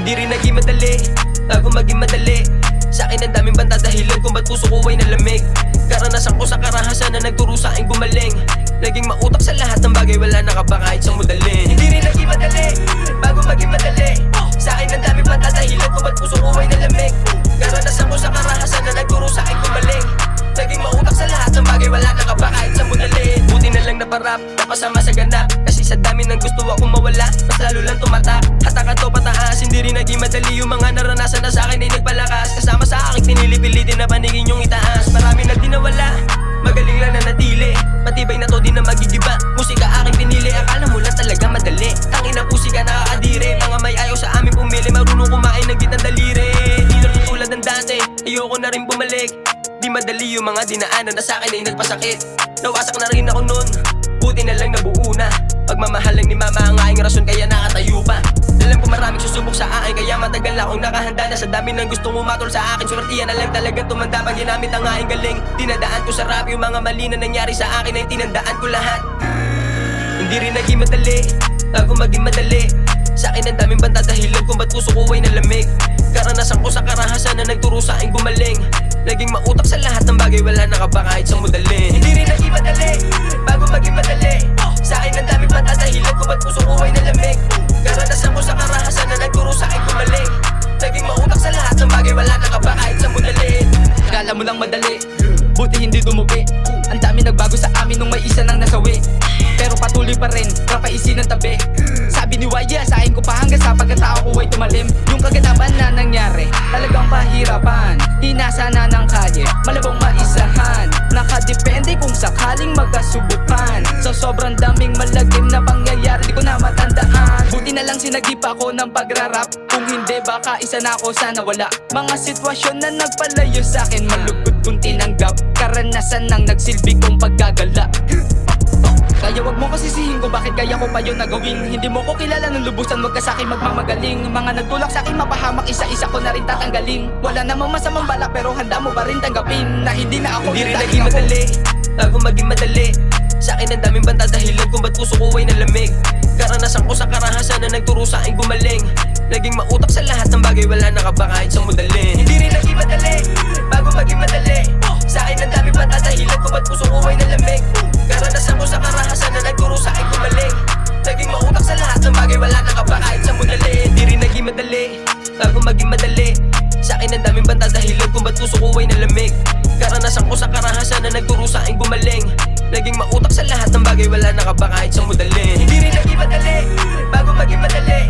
Hindi rin naging madali bago maging madali. Sa'kin ang daming banta dahilan kung ba't puso ko ay nalamig. Karanasan ko sa karahasan na nagturo sa'kin gumaling. Naging mautak sa lahat ng bagay, wala nakaba kahit sa mudalin. Hindi rin naging madali bago maging madali. Sa'kin ang daming banta dahilan kung ba't puso ko ay nalamig. Karanasan ko sa karahasan na nagturo sa'kin gumaling. Naging mautak sa lahat ng bagay, wala nakaba kahit sa mudalin. Buti na lang naparap, napasama sa ganap. Kasi sa dami ng gusto akong mawala, mas lalo lang tumatak. Hatakan to pataas, hindi rin naging madali. Yung mga naranasan na sa'kin ay nagpalakas. Kasama sa aking pinili-pilitin na panigin yung itaas. Marami na din nawala, magaling lang na natili. Matibay na to din na magigiba. Musika aking pinili, akala mo lang talaga madali. Tangin na pusika nakakadiri. Mga may ayaw sa amin pumili, marunong kumain ng gitang daliri. Di na tulad ng dati, ayoko na rin bumalik. Di madali yung mga dinaanan na sa'kin ay nagpasakit. Nawasak na rin ako nun, buti na lang nabuo na. Pagmamahal lang ni mama ang aking rason kaya nakatayo pa. Alam ko maraming susubok sa akin kaya matagal akong nakahanda na. Sa dami ng gustong umatol sa akin, swertiyan na lang talagang tumanda pag ginamit ang aking galing. Tinadaan ko sa rap yung mga mali na nangyari sa akin ay tinandaan ko lahat. Hindi rin naging madali bago maging madali. Sa'kin ang daming banta dahilan kung ba't puso ko ay nalamig. Karanasan ko sa karahasan na nagturo sa'kin gumaling. Naging mautak sa lahat ng bagay, wala nakaba kahit sa mudalin. Hindi rin naging madali bago maging madali. Sa'kin ang daming banta dahilan kung ba't puso ko ay nalamig. Karanasan ko sa karahasan na nagturo sa'kin gumaling. Naging mautak sa lahat ng bagay, wala nakaba kahit sa mudalin. Kala mo lang madali, buti hindi dumugi. Ang dami nagbago sa amin nung may isa nang nasawi. Pero patuloy pa rin, rapaisin ang tabi. Sabi ni Waya, asahin ko pa hanggang sa pagkatao ko ay tumalim. Yung kaganapan na nangyari, talagang pahirapan. Hinasa na ng kalye, malabong maisahan. Nakadepende kung sakaling magkasubukan. Sa sobrang daming malagim na pangyayari, di ko na matandaan. Buti na lang sinagipa ko ng pagrarap. Kung hindi baka isa na ako sana wala. Mga sitwasyon na nagpalayo sa'kin, malugod kong tinanggap. Karanasan ng nagsilbi kong paggagala. Kaya wag mo kasisihin ko bakit kaya ko pa yun nagawin. Hindi mo ko kilala ng lubusan, wag ka sa'kin magmamagaling. Mga nagtulak sa'kin mapahamak, isa-isa ko na rin tatanggalin. Wala namang masamang balak pero handa mo ba rin tanggapin na hindi na ako. Hindi rin naging madali bago maging madali. Sa'kin ang daming banta dahilan kung ba't puso ko ay nalamig. Karanasan ko sa karahasan na nagturo sa'kin gumaling. Naging mautak sa lahat ng bagay, wala nakaba kahit sa mudalin. Hindi rin naging madali bago maging madali. Sa'kin ang daming banta dahilan kung ba't puso ko ay nalamig. Karanasan ko sa karahasan na nagturo sa'kin gumaling. Naging mautak sa lahat ng bagay, wala nakaba kahit sa mudalin. Hindi rin naging madali bago maging madali. Sa'kin ang daming banta dahilan kung ba't puso ko ay nalamig. Karanasan ko sa karahasan na nagturo sa'kin gumaling. Naging mautak sa lahat ng bagay, wala nakaba kahit sa mudalin. Hindi rin naging madali bago maging madali.